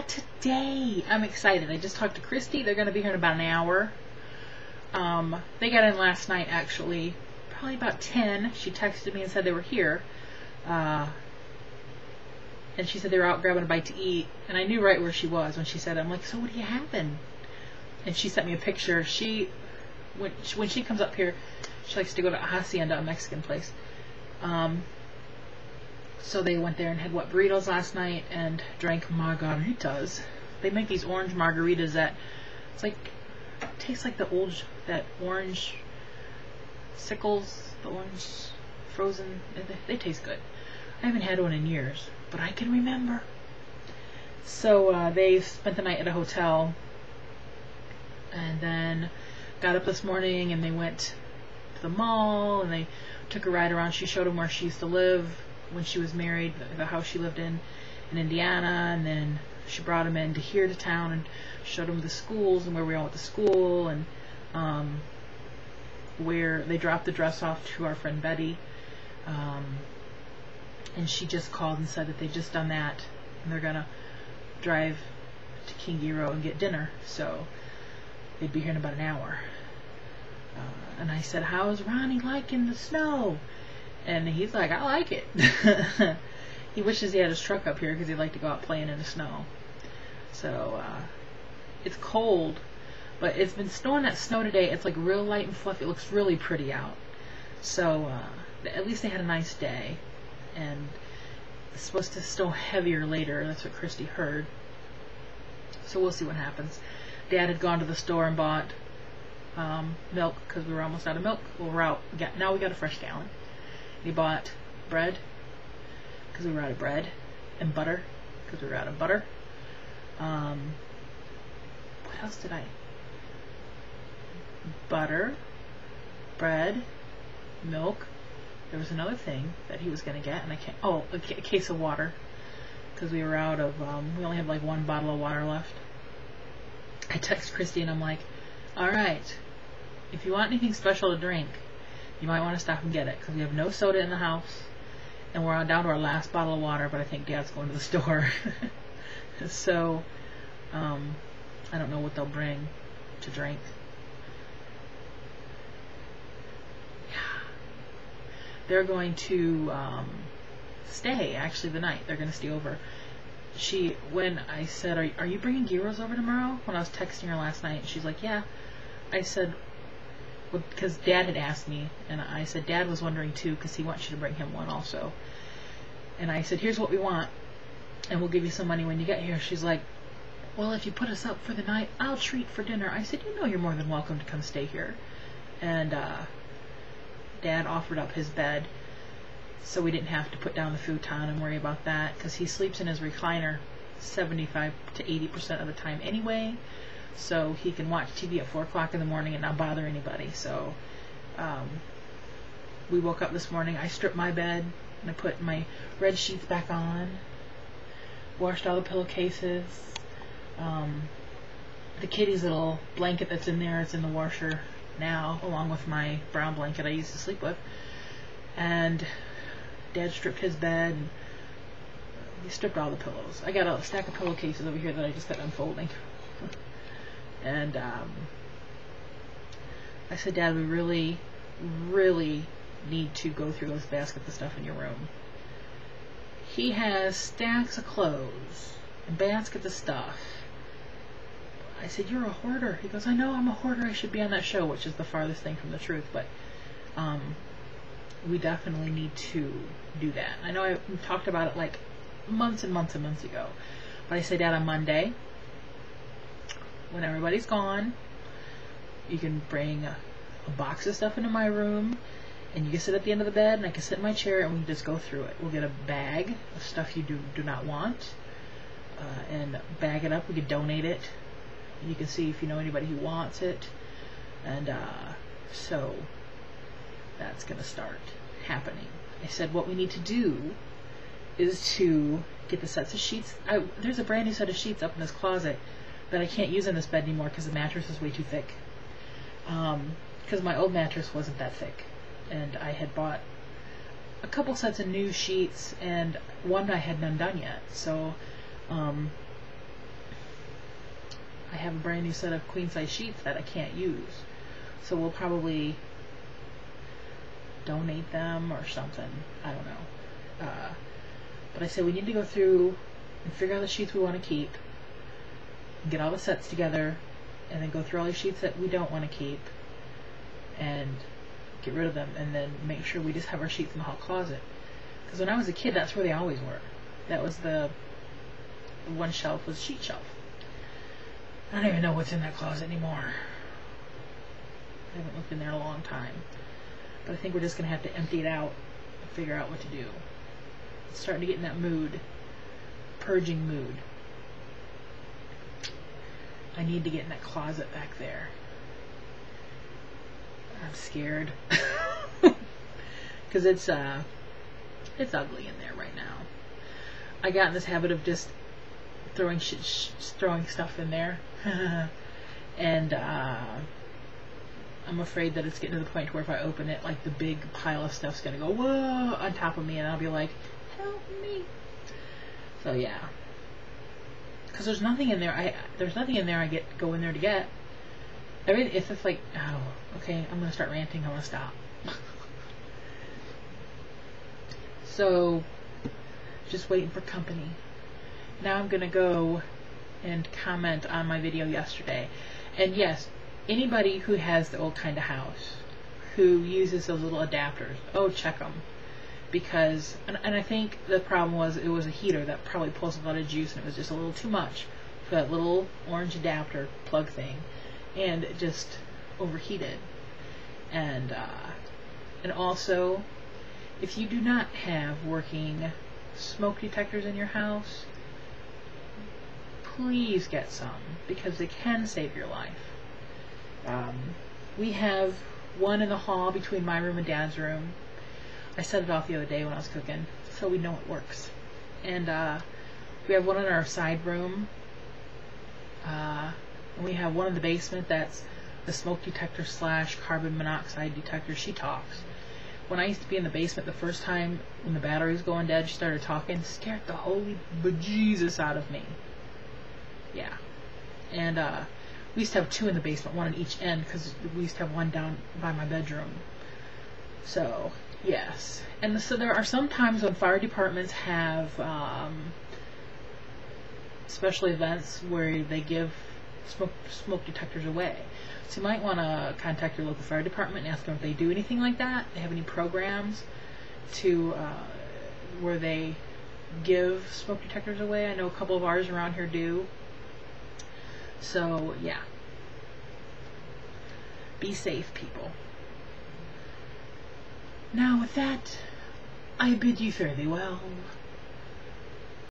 that today. I'm excited. I just talked to Christy. They're going to be here in about an hour. They got in last night, actually, probably about 10. She texted me and said they were here. And she said they were out grabbing a bite to eat. And I knew right where she was when she said it. I'm like, so what do you having? And she sent me a picture. When she comes up here, she likes to go to Hacienda, a Mexican place. So they went there and had burritos last night and drank margaritas. They make these orange margaritas that tastes like that orange sickles, the orange frozen. They taste good. I haven't had one in years, but I can remember. So they spent the night at a hotel and then got up this morning and they went to the mall and they took a ride around. She showed them where she used to live when she was married, the house she lived in Indiana, and then she brought him into here to town and showed him the schools and where we all went to school, and where they dropped the dress off to our friend Betty, and she just called and said that they've just done that and they're gonna drive to King Giro and get dinner, so they'd be here in about an hour. And I said, how's Ronnie liking the snow? And he's like, I like it. He wishes he had his truck up here because he'd like to go out playing in the snow. So, it's cold, but it's been snowing that snow today. It's like real light and fluffy. It looks really pretty out. So, at least they had a nice day. And it's supposed to snow heavier later. That's what Christy heard. So we'll see what happens. Dad had gone to the store and bought milk because we were almost out of milk. Well, we're out. Now we got a fresh gallon. He bought bread because we were out of bread, and butter because we were out of butter. What else did I? Butter, bread, milk. There was another thing that he was going to get, and I can't. Oh, a case of water because we were out of. We only had like one bottle of water left. I text Christy and I'm like, all right, if you want anything special to drink, you might want to stop and get it because we have no soda in the house and we're down to our last bottle of water, but I think Dad's going to the store. So I don't know what they'll bring to drink. Yeah, they're going to stay actually the night. They're going to stay over. When I said, are you bringing gyros over tomorrow? When I was texting her last night, she's like, yeah. I said, well, because Dad had asked me, and I said Dad was wondering too because he wants you to bring him one also. And I said, here's what we want, and we'll give you some money when you get here. She's like, well, if you put us up for the night, I'll treat for dinner. I said, you know you're more than welcome to come stay here. And Dad offered up his bed so we didn't have to put down the futon and worry about that because he sleeps in his recliner 75 to 80% of the time anyway. So he can watch TV at 4 o'clock in the morning and not bother anybody. So we woke up this morning. I stripped my bed and I put my red sheets back on. Washed all the pillowcases. The kitty's little blanket that's in there, it's in the washer now, along with my brown blanket I used to sleep with. And Dad stripped his bed. And he stripped all the pillows. I got a stack of pillowcases over here that I just got unfolding. And I said, Dad, we really, really need to go through those baskets of stuff in your room. He has stacks of clothes and baskets of stuff. I said, you're a hoarder. He goes, I know I'm a hoarder. I should be on that show, which is the farthest thing from the truth. But we definitely need to do that. I know I talked about it like months and months and months ago. But I said, Dad, on Monday, when everybody's gone, you can bring a box of stuff into my room, and you can sit at the end of the bed, and I can sit in my chair, and we can just go through it. We'll get a bag of stuff you do not want, and bag it up. We could donate it. You can see if you know anybody who wants it, and so that's going to start happening. I said what we need to do is to get the sets of sheets. There's a brand new set of sheets up in this closet that I can't use in this bed anymore because the mattress is way too thick. Because my old mattress wasn't that thick. And I had bought a couple sets of new sheets, and one I had none done yet. So I have a brand new set of queen size sheets that I can't use. So we'll probably donate them or something. I don't know. But I said we need to go through and figure out the sheets we want to keep, and get all the sets together, and then go through all the sheets that we don't want to keep and get rid of them, and then make sure we just have our sheets in the hall closet. Because when I was a kid, that's where they always were. That was the one shelf was sheet shelf. I don't even know what's in that closet anymore. I haven't looked in there in a long time. But I think we're just going to have to empty it out and figure out what to do. It's starting to get in that mood. Purging mood. I need to get in that closet back there. I'm scared. Because it's ugly in there right now. I got in this habit of just throwing stuff in there. And I'm afraid that it's getting to the point where if I open it, like the big pile of stuff's gonna go whoa on top of me, and I'll be like, help me. So yeah, because there's nothing in there. I go in there to get. It's just like, oh, okay, I'm gonna start ranting. I'm gonna stop. So just waiting for company. Now I'm gonna go and comment on my video yesterday. And yes, anybody who has the old kind of house, who uses those little adapters, oh, check them. Because, and I think the problem was it was a heater that probably pulls a lot of juice, and it was just a little too much for that little orange adapter plug thing, and it just overheated. And also, if you do not have working smoke detectors in your house, please get some, because they can save your life. We have one in the hall between my room and Dad's room. I set it off the other day when I was cooking, so we know it works. And we have one in our side room. And we have one in the basement that's the smoke detector / carbon monoxide detector. She talks. When I used to be in the basement the first time when the battery was going dead, she started talking, scared the holy bejesus out of me. Yeah. And we used to have two in the basement, one on each end, because we used to have one down by my bedroom. So, yes. And so there are some times when fire departments have special events where they give smoke detectors away. So you might want to contact your local fire department and ask them if they do anything like that. They have any programs to where they give smoke detectors away. I know a couple of ours around here do. So, yeah. Be safe, people. Now, with that, I bid you fare thee well.